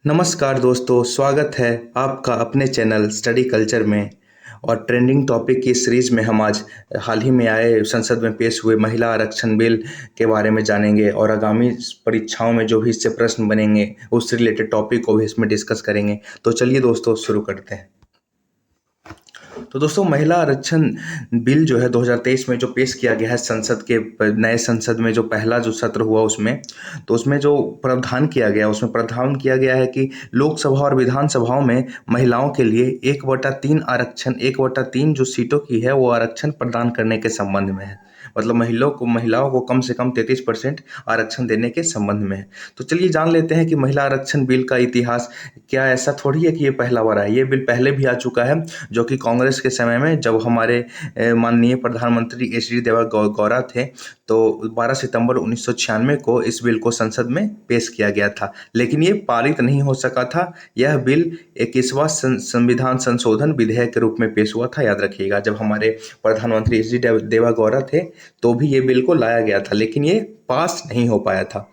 नमस्कार दोस्तों, स्वागत है आपका अपने चैनल स्टडी कल्चर में। और ट्रेंडिंग टॉपिक की सीरीज में हम आज हाल ही में आए संसद में पेश हुए महिला आरक्षण बिल के बारे में जानेंगे और आगामी परीक्षाओं में जो भी इससे प्रश्न बनेंगे उससे रिलेटेड टॉपिक को भी इसमें डिस्कस करेंगे। तो चलिए दोस्तों शुरू करते हैं। तो दोस्तों, महिला आरक्षण बिल जो है 2023 में जो पेश किया गया है संसद के नए संसद में, जो पहला जो सत्र हुआ उसमें, तो उसमें जो प्रावधान किया गया है कि लोकसभा और विधानसभाओं में महिलाओं के लिए 1/3 आरक्षण, 1/3 जो सीटों की है वो आरक्षण प्रदान करने के संबंध में है। मतलब महिलाओं को कम से कम 33% आरक्षण देने के संबंध में है। तो चलिए जान लेते हैं कि महिला आरक्षण बिल का इतिहास क्या। ऐसा थोड़ी है कि ये पहला बार है, ये बिल पहले भी आ चुका है, जो कि कांग्रेस के समय में जब हमारे माननीय प्रधानमंत्री एच डी देवेगौड़ा थे, तो 12 सितंबर 1996 को इस बिल को संसद में पेश किया गया था, लेकिन ये पारित नहीं हो सका था। यह बिल 21वां संविधान संशोधन विधेयक के रूप में पेश हुआ था, याद रखिएगा। जब हमारे प्रधानमंत्री एच डी देवेगौड़ा थे तो भी ये बिल को लाया गया था, लेकिन ये पास नहीं हो पाया था।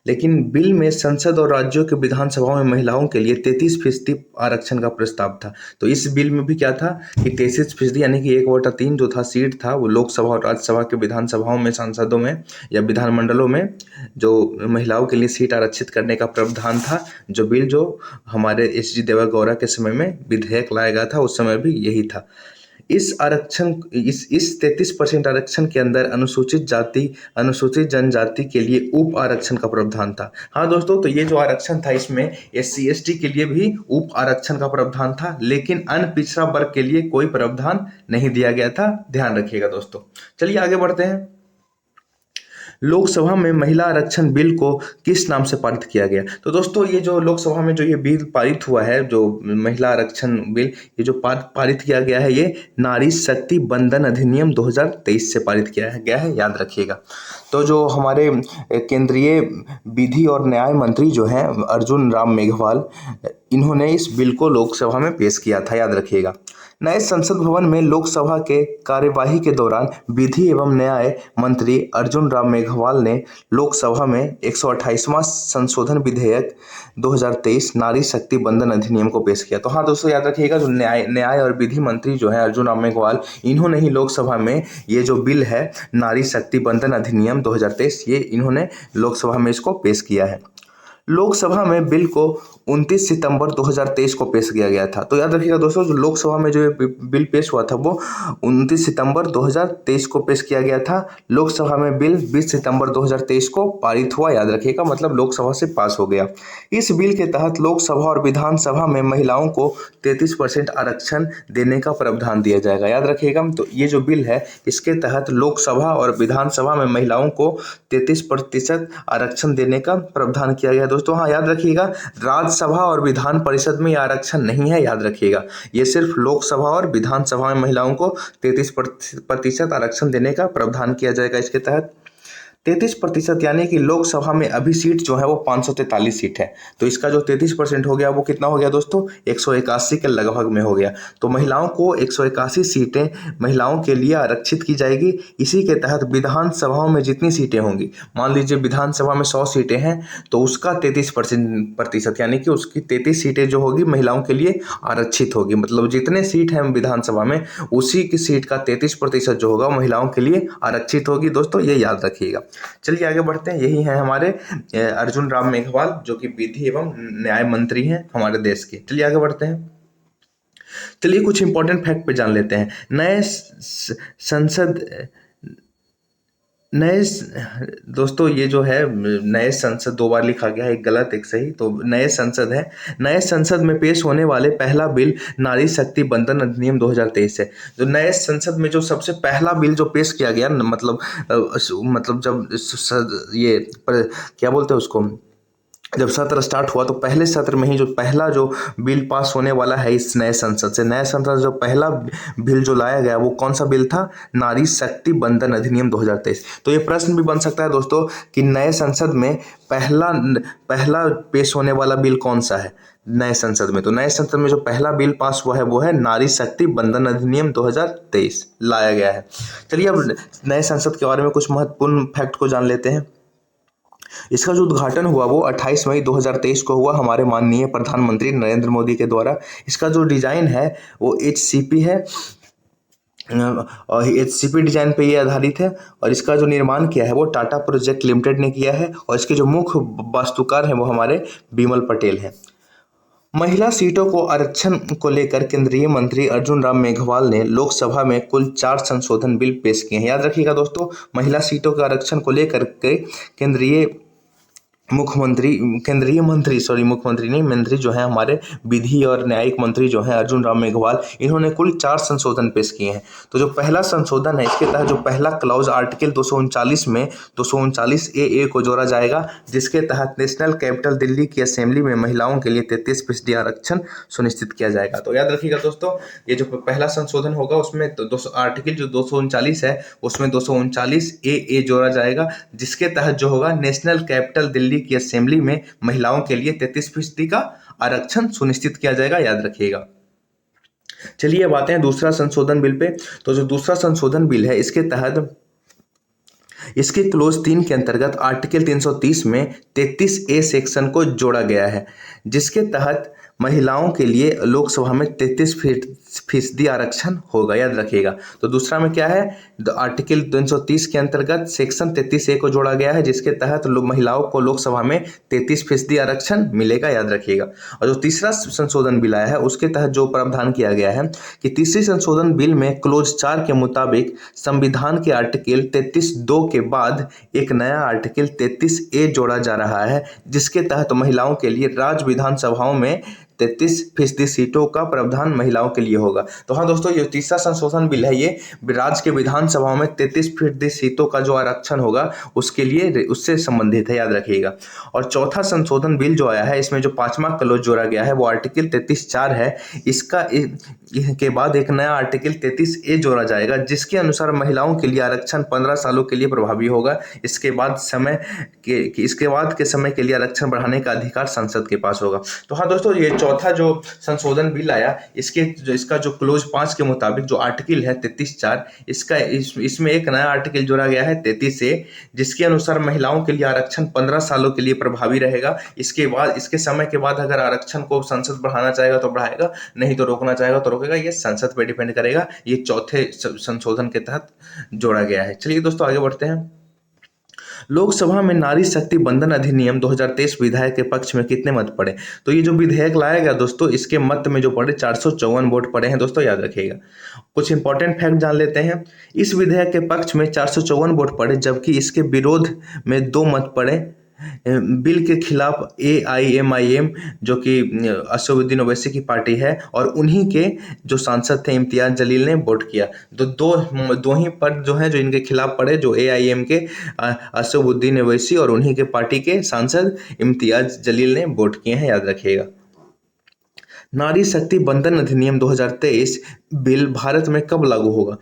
लेकिन बिल में संसद और राज्यों के विधानसभाओं में महिलाओं के लिए 33% आरक्षण का प्रस्ताव था। तो इस बिल में भी क्या था कि 33% यानी कि 1/3 जो था सीट था वो लोकसभा और राज्यसभा के विधानसभाओं में, सांसदों में या विधानमंडलों में जो महिलाओं के लिए सीट आरक्षित करने का प्रावधान था। जो हमारे एच डी देवेगौड़ा के समय में विधेयक लाया गया था उस समय भी यही था। इस 33% आरक्षण के अंदर अनुसूचित जाति, अनुसूचित जनजाति के लिए उप आरक्षण का प्रावधान था। हाँ दोस्तों, तो ये जो आरक्षण था इसमें SC ST के लिए भी उप आरक्षण का प्रावधान था, लेकिन अन्य पिछड़ा वर्ग के लिए कोई प्रावधान नहीं दिया गया था। ध्यान रखिएगा दोस्तों। चलिए आगे बढ़ते हैं। लोकसभा में महिला आरक्षण बिल को किस नाम से पारित किया गया? तो दोस्तों, ये जो लोकसभा में जो ये बिल पारित हुआ है, जो महिला आरक्षण बिल, ये जो पारित किया गया है, ये नारी शक्ति बंधन अधिनियम 2023 से पारित किया गया है, याद रखिएगा। तो जो हमारे केंद्रीय विधि और न्याय मंत्री जो हैं अर्जुन राम मेघवाल, इन्होंने इस बिल को लोकसभा में पेश किया था, याद रखिएगा। नए संसद भवन में लोकसभा के कार्यवाही के दौरान विधि एवं न्याय मंत्री अर्जुन राम मेघवाल ने लोकसभा में 128वां संशोधन विधेयक 2023 नारी शक्ति बंधन अधिनियम को पेश किया। तो हाँ दोस्तों, याद रखिएगा, जो न्याय और विधि मंत्री जो है अर्जुन राम मेघवाल, इन्होंने ही लोकसभा में ये जो बिल है नारी शक्ति बंधन अधिनियम 2023, ये इन्होंने लोकसभा में इसको पेश किया है। लोकसभा में बिल को 29 सितंबर 2023 को पेश किया गया था। तो याद रखिएगा दोस्तों, जो लोकसभा में जो बिल पेश हुआ था वो 29 सितंबर 2023 को पेश किया गया था। लोकसभा में बिल 20 सितंबर 2023 को पारित हुआ, याद रखिएगा, मतलब लोकसभा से पास हो गया। इस बिल के तहत लोकसभा और विधानसभा में महिलाओं को 33% आरक्षण देने का प्रावधान दिया जाएगा, याद रखिएगा। तो ये जो बिल है इसके तहत लोकसभा और विधानसभा में महिलाओं को 33% आरक्षण देने का प्रावधान किया गया दोस्तों। हाँ, याद रखिएगा, राज्यसभा और विधान परिषद में ये आरक्षण नहीं है, याद रखिएगा। ये सिर्फ लोकसभा और विधानसभा में महिलाओं को 33% आरक्षण देने का प्रावधान किया जाएगा इसके तहत। 33% यानी कि लोकसभा में अभी सीट जो है वो 543 सीट है, तो इसका जो 33% हो गया वो कितना हो गया दोस्तों? 181 के लगभग में हो गया। तो महिलाओं को 181 सीटें महिलाओं के लिए आरक्षित की जाएगी। इसी के तहत विधानसभाओं में जितनी सीटें होंगी, मान लीजिए विधानसभा में 100 सीटें हैं, तो उसका 33% यानी कि उसकी 33 सीटें जो होगी महिलाओं के लिए आरक्षित होगी। मतलब जितने सीट हैं विधानसभा में, उसी की सीट का 33% जो होगा महिलाओं के लिए आरक्षित होगी दोस्तों, ये याद रखिएगा। चलिए आगे बढ़ते हैं। यही है हमारे अर्जुन राम मेघवाल, जो कि विधि एवं न्याय मंत्री हैं हमारे देश के। चलिए आगे बढ़ते हैं। चलिए कुछ इंपॉर्टेंट फैक्ट पे जान लेते हैं। संसद नए दोस्तों, ये जो है नए संसद, दो बार लिखा गया है, एक गलत एक सही, तो नए संसद है। नए संसद में पेश होने वाले पहला बिल नारी शक्ति बंधन अधिनियम 2023 है। जो नए संसद में जो सबसे पहला बिल जो पेश किया गया, मतलब जब क्या बोलते हैं उसको, जब सत्र स्टार्ट हुआ तो पहले सत्र में ही जो पहला जो बिल पास होने वाला है इस नए संसद से, नए संसद जो पहला बिल जो लाया गया वो कौन सा बिल था? नारी शक्ति बंधन अधिनियम 2023। तो ये प्रश्न भी बन सकता है दोस्तों कि नए संसद में पहला पेश होने वाला बिल कौन सा है नए संसद में? तो नए संसद में जो पहला बिल पास हुआ है वो है नारी शक्ति बंधन अधिनियम 2023 लाया गया है। चलिए अब नए संसद के बारे में कुछ महत्वपूर्ण फैक्ट को जान लेते हैं। इसका जो उद्घाटन हुआ वो 28 मई 2023 को हुआ हमारे माननीय प्रधानमंत्री नरेंद्र मोदी के द्वारा। इसका जो डिज़ाइन है वो HCP है और HCP डिजाइन पे ये आधारित है और इसका जो निर्माण किया है वो टाटा प्रोजेक्ट लिमिटेड ने किया है और इसके जो मुख्य वास्तुकार हैं वो हमारे बिमल पटेल हैं। महिला सीटों को आरक्षण को लेकर केंद्रीय मंत्री अर्जुन राम मेघवाल ने लोकसभा में कुल 4 संशोधन बिल पेश किए हैं। याद रखिएगा दोस्तों, महिला सीटों के आरक्षण को लेकर के मुख्यमंत्री नहीं, मंत्री जो है हमारे विधि और न्यायिक मंत्री जो हैं अर्जुन राम मेघवाल, इन्होंने कुल 4 संशोधन पेश किए हैं। तो जो पहला संशोधन है, इसके तहत जो पहला क्लॉज आर्टिकल 239 में 239 ए को जोड़ा जाएगा, जिसके तहत नेशनल कैपिटल दिल्ली की असेंबली में महिलाओं के लिए 33% आरक्षण सुनिश्चित किया जाएगा। तो याद रखिएगा दोस्तों, ये जो पहला संशोधन होगा उसमें आर्टिकल जो 239 है उसमें 239 ए जोड़ा जाएगा, जिसके तहत जो होगा नेशनल कैपिटल दिल्ली की असेंबली में महिलाओं के लिए 33% का आरक्षण सुनिश्चित किया जाएगा। याद रखिएगा। चलिए अब आते हैं दूसरा संशोधन बिल पे। तो जो दूसरा संशोधन बिल है, इसके तहत इसके क्लोज 3 के अंतर्गत आर्टिकल 330 में 33A सेक्शन को जोड़ा गया है, जिसके तहत महिलाओं के लिए लोकसभा में 33% आरक्षण होगा। याद रखिएगा। तो दूसरा में क्या है, आर्टिकल 330 के अंतर्गत सेक्शन 33A को जोड़ा गया है, जिसके तहत महिलाओं को लोकसभा में 33% आरक्षण मिलेगा। याद रखिएगा। और जो तीसरा संशोधन बिल आया है उसके तहत जो प्रावधान किया गया है कि तीसरे संशोधन बिल में क्लोज 4 के मुताबिक संविधान के आर्टिकल 33(2) के बाद एक नया आर्टिकल 33A जोड़ा जा रहा है, जिसके तहत महिलाओं के लिए राज्य विधानसभाओं में 33% सीटों का प्रावधान महिलाओं के लिए होगा। तो हाँ दोस्तों, ये तीसरा संशोधन बिल है, ये राज्य के विधानसभाओं में 33% सीटों का जो आरक्षण होगा उसके लिए उससे संबंधित है। याद रखिएगा। और चौथा संशोधन बिल जो आया है, इसमें जो 5वां क्लॉज जोड़ा गया है वो आर्टिकल 33(4) है। इसका के बाद एक नया आर्टिकल 33A जोड़ा जाएगा, जिसके अनुसार महिलाओं के लिए आरक्षण 15 सालों के लिए प्रभावी होगा। इसके बाद के समय के लिए आरक्षण बढ़ाने का अधिकार संसद के पास होगा। तो हाँ दोस्तों, ये चौथा जो संशोधन बिल आया, इसका जो क्लोज 5 के मुताबिक जो आर्टिकल है 33(4), इसमें एक नया आर्टिकल जोड़ा गया है 33A, जिसके अनुसार महिलाओं के लिए आरक्षण 15 सालों के लिए प्रभावी रहेगा। इसके समय के बाद अगर आरक्षण को संसद बढ़ाना चाहेगा तो बढ़ाएगा, नहीं तो रोकना चाहेगा तो रोकेगा। ये संसद पे डिपेंड करेगा। ये चौथे संशोधन के तहत जोड़ा गया है। चलिए दोस्तों आगे बढ़ते हैं। लोकसभा में नारी शक्ति बंधन अधिनियम 2023 विधेयक के पक्ष में कितने मत पड़े? तो ये जो विधेयक लाया गया दोस्तों, इसके मत में जो पड़े 454 वोट पड़े हैं दोस्तों। याद रखिएगा। कुछ इंपॉर्टेंट फैक्ट जान लेते हैं। इस विधेयक के पक्ष में 454 वोट पड़े, जबकि इसके विरोध में 2 मत पड़े। बिल के खिलाफ AIMIM जो कि असदुद्दीन ओवैसी की पार्टी है, और उन्हीं के जो सांसद थे इम्तियाज जलील ने वोट किया। तो दो ही पद जो हैं जो इनके खिलाफ पड़े, जो AIM के असदुद्दीन ओवैसी और उन्हीं के पार्टी के सांसद इम्तियाज जलील ने वोट किए हैं। याद रखिएगा। नारी शक्ति बंधन अधिनियम 2023 बिल भारत में कब लागू होगा?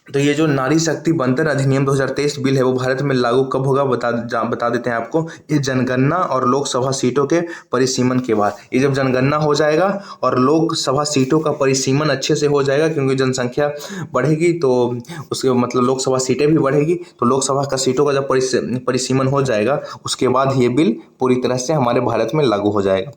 तो ये जो नारी शक्ति बंधन अधिनियम 2023 बिल है वो भारत में लागू कब होगा बता देते हैं आपको। ये जनगणना और लोकसभा सीटों के परिसीमन के बाद, ये जब जनगणना हो जाएगा और लोकसभा सीटों का परिसीमन अच्छे से हो जाएगा, क्योंकि जनसंख्या बढ़ेगी तो उसके मतलब लोकसभा सीटें भी बढ़ेगी, तो लोकसभा का सीटों का जब परिसीमन हो जाएगा उसके बाद ये बिल पूरी तरह से हमारे भारत में लागू हो जाएगा।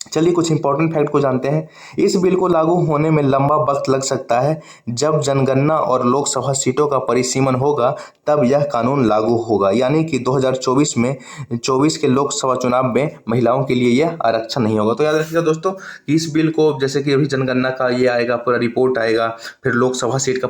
चलिए कुछ इंपॉर्टेंट फैक्ट को जानते हैं। इस बिल को लागू होने में लंबा वक्त लग सकता है। जब जनगणना और लोकसभा सीटों का परिसीमन होगा तब यह कानून लागू होगा, यानी कि 2024 के लोकसभा चुनाव में महिलाओं के लिए यह आरक्षण नहीं होगा। तो याद रखिएगा दोस्तों कि इस बिल को, जैसे कि अभी जनगणना का ये आएगा, पूरा रिपोर्ट आएगा, फिर लोकसभा सीट का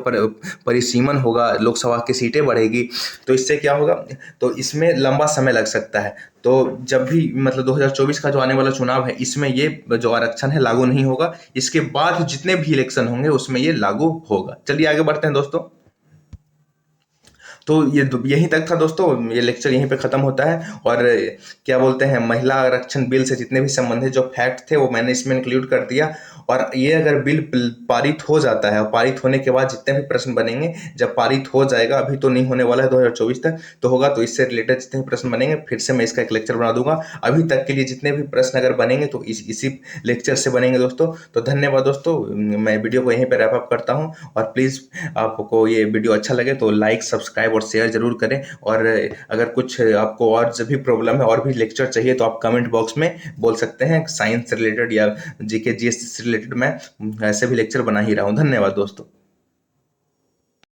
परिसीमन होगा, लोकसभा की सीटें बढ़ेगी, तो इससे क्या होगा, तो इसमें लंबा समय लग सकता है। तो जब भी मतलब 2024 का जो आने वाला चुनाव है, इसमें ये जो आरक्षण है लागू नहीं होगा। इसके बाद जितने भी इलेक्शन होंगे उसमें ये लागू होगा। चलिए आगे बढ़ते हैं दोस्तों। तो ये यहीं तक था दोस्तों, ये लेक्चर यहीं पे ख़त्म होता है। और क्या बोलते हैं, महिला आरक्षण बिल से जितने भी संबंधित जो फैक्ट थे वो मैंने इसमें इंक्लूड कर दिया। और ये अगर बिल पारित हो जाता है, और पारित होने के बाद जितने भी प्रश्न बनेंगे, जब पारित हो जाएगा, अभी तो नहीं होने वाला है 2024 तक तो होगा, तो इससे रिलेटेड जितने भी प्रश्न बनेंगे फिर से मैं इसका एक लेक्चर बना दूंगा। अभी तक के लिए जितने भी प्रश्न अगर बनेंगे तो इसी लेक्चर से बनेंगे दोस्तों। तो धन्यवाद दोस्तों, मैं वीडियो को यहीं पर रैप अप करता हूँ। और प्लीज़ आपको ये वीडियो अच्छा लगे तो लाइक, सब्सक्राइब सब्सक्राइब और शेयर जरूर करें। और अगर कुछ आपको और जब भी प्रॉब्लम है और भी लेक्चर चाहिए तो आप कमेंट बॉक्स में बोल सकते हैं। साइंस से रिलेटेड या जीके जीएस से रिलेटेड मैं ऐसे भी लेक्चर बना ही रहा हूँ। धन्यवाद दोस्तों।